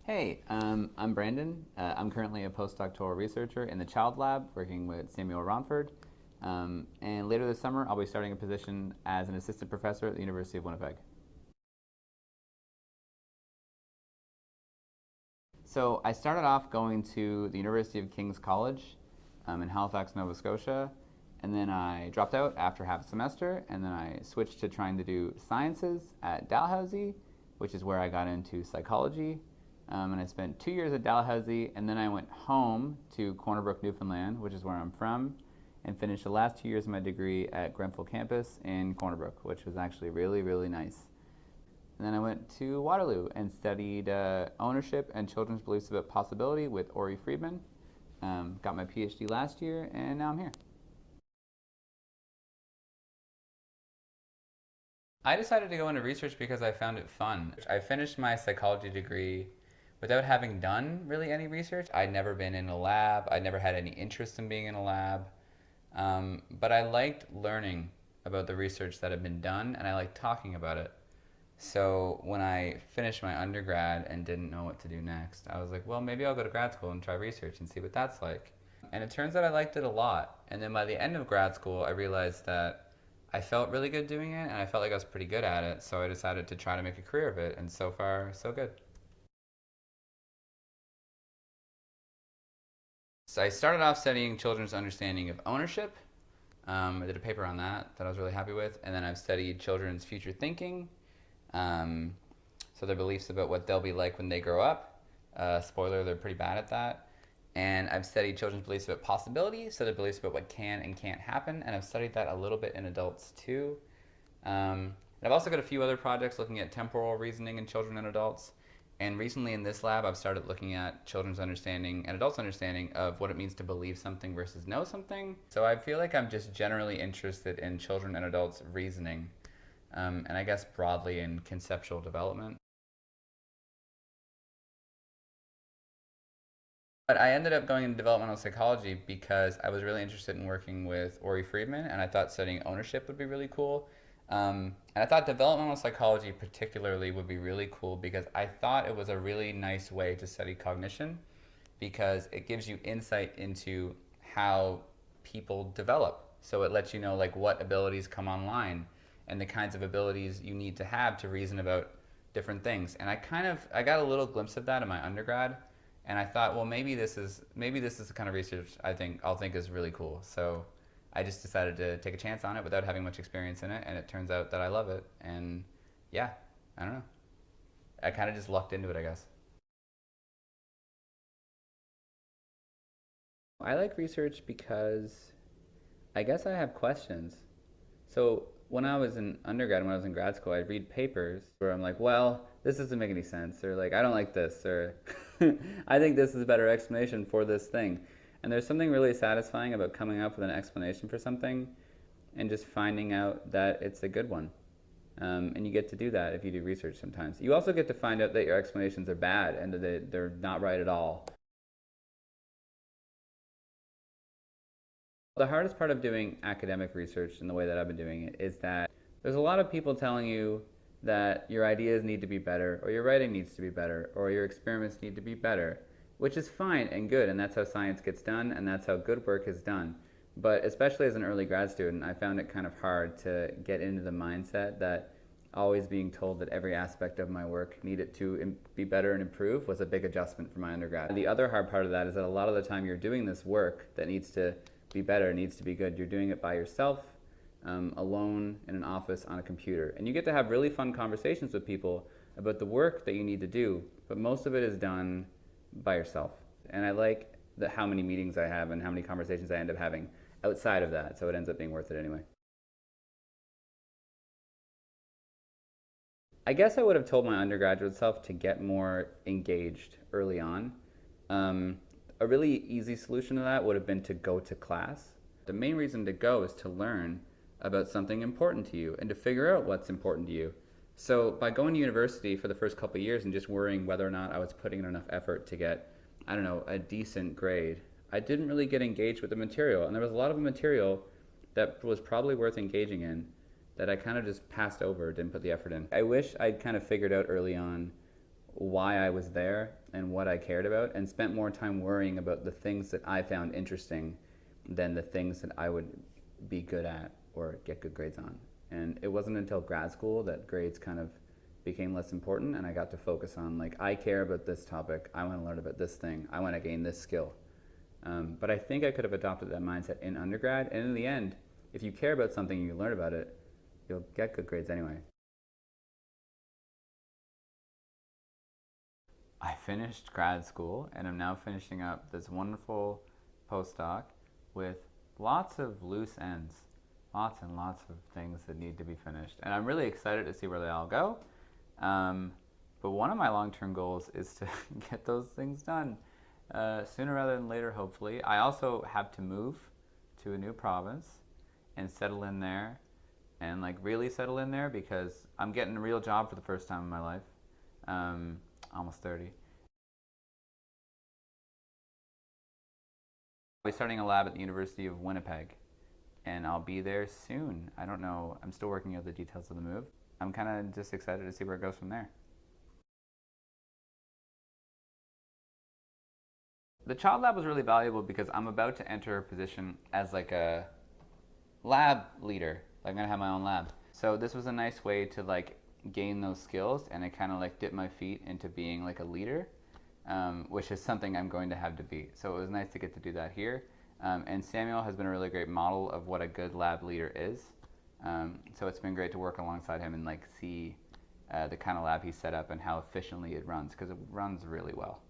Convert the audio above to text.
Hey, I'm Brandon. I'm currently a postdoctoral researcher in the Child Lab working with Samuel Romford. And later this summer, I'll be starting a position as an assistant professor at the University of Winnipeg. So I started off going to the University of King's College in Halifax, Nova Scotia. And then I dropped out after half a semester, and then I switched to trying to do sciences at Dalhousie, which is where I got into psychology. And I spent 2 years at Dalhousie, and then I went home to Corner Brook, Newfoundland, which is where I'm from, and finished the last 2 years of my degree at Grenfell campus in Corner Brook, which was actually really, really nice. And then I went to Waterloo and studied ownership and children's beliefs about possibility with Ori Friedman. Got my PhD last year, and now I'm here. I decided to go into research because I found it fun. I finished my psychology degree without having done really any research. I'd never been in a lab, I'd never had any interest in being in a lab, but I liked learning about the research that had been done and I liked talking about it. So when I finished my undergrad and didn't know what to do next, I was like, well, maybe I'll go to grad school and try research and see what that's like. And it turns out I liked it a lot. And then by the end of grad school, I realized that I felt really good doing it and I felt like I was pretty good at it. So I decided to try to make a career of it. And so far, so good. So I started off studying children's understanding of ownership. I did a paper on that I was really happy with. And then I've studied children's future thinking. Um, so their beliefs about what they'll be like when they grow up. Spoiler, they're pretty bad at that. And I've studied children's beliefs about possibility, so their beliefs about what can and can't happen. And I've studied that a little bit in adults too. And I've also got a few other projects looking at temporal reasoning in children and adults. And recently in this lab, I've started looking at children's understanding and adults' understanding of what it means to believe something versus know something. So I feel like I'm just generally interested in children and adults' reasoning, and I guess broadly in conceptual development. But I ended up going into developmental psychology because I was really interested in working with Ori Friedman, and I thought studying ownership would be really cool. And I thought developmental psychology particularly would be really cool because I thought it was a really nice way to study cognition because it gives you insight into how people develop. So it lets you know like what abilities come online and the kinds of abilities you need to have to reason about different things. And I got a little glimpse of that in my undergrad, and I thought, well, maybe this is the kind of research I'll think is really cool. So I just decided to take a chance on it without having much experience in it, and it turns out that I love it. And yeah, I don't know. I kind of just lucked into it, I guess. I like research because I guess I have questions. So when I was in undergrad, when I was in grad school, I'd read papers where I'm like, well, this doesn't make any sense, or like, I don't like this, or I think this is a better explanation for this thing. And there's something really satisfying about coming up with an explanation for something and just finding out that it's a good one. And you get to do that if you do research sometimes. You also get to find out that your explanations are bad and that they're not right at all. The hardest part of doing academic research in the way that I've been doing it is that there's a lot of people telling you that your ideas need to be better, or your writing needs to be better, or your experiments need to be better, which is fine and good, and that's how science gets done, and that's how good work is done. But especially as an early grad student, I found it kind of hard to get into the mindset that always being told that every aspect of my work needed to be better and improve was a big adjustment for my undergrad. The other hard part of that is that a lot of the time you're doing this work that needs to be better, needs to be good. You're doing it by yourself, alone in an office on a computer. And you get to have really fun conversations with people about the work that you need to do, but most of it is done by yourself. And I like how many meetings I have and how many conversations I end up having outside of that, so it ends up being worth it anyway. I guess I would have told my undergraduate self to get more engaged early on. Um, a really easy solution to that would have been to go to class. The main reason to go is to learn about something important to you and to figure out what's important to you. So by going to university for the first couple of years and just worrying whether or not I was putting in enough effort to get, I don't know, a decent grade, I didn't really get engaged with the material. And there was a lot of material that was probably worth engaging in that I kind of just passed over, didn't put the effort in. I wish I'd kind of figured out early on why I was there and what I cared about, and spent more time worrying about the things that I found interesting than the things that I would be good at or get good grades on. And it wasn't until grad school that grades kind of became less important, and I got to focus on, like, I care about this topic, I want to learn about this thing, I want to gain this skill. But I think I could have adopted that mindset in undergrad, and in the end, if you care about something and you learn about it, you'll get good grades anyway. I finished grad school and I'm now finishing up this wonderful postdoc with lots of loose ends, lots and lots of things that need to be finished. And I'm really excited to see where they all go. But one of my long-term goals is to get those things done sooner rather than later, hopefully. I also have to move to a new province and settle in there and like really settle in there because I'm getting a real job for the first time in my life. Almost 30. I'll be starting a lab at the University of Winnipeg, and I'll be there soon. I don't know, I'm still working out the details of the move. I'm kind of just excited to see where it goes from there. The child lab was really valuable because I'm about to enter a position as like a lab leader. I'm gonna have my own lab. So this was a nice way to like gain those skills, and I kind of like dip my feet into being like a leader, which is something I'm going to have to be. So it was nice to get to do that here. And Samuel has been a really great model of what a good lab leader is. So it's been great to work alongside him and like see the kind of lab he set up and how efficiently it runs, because it runs really well.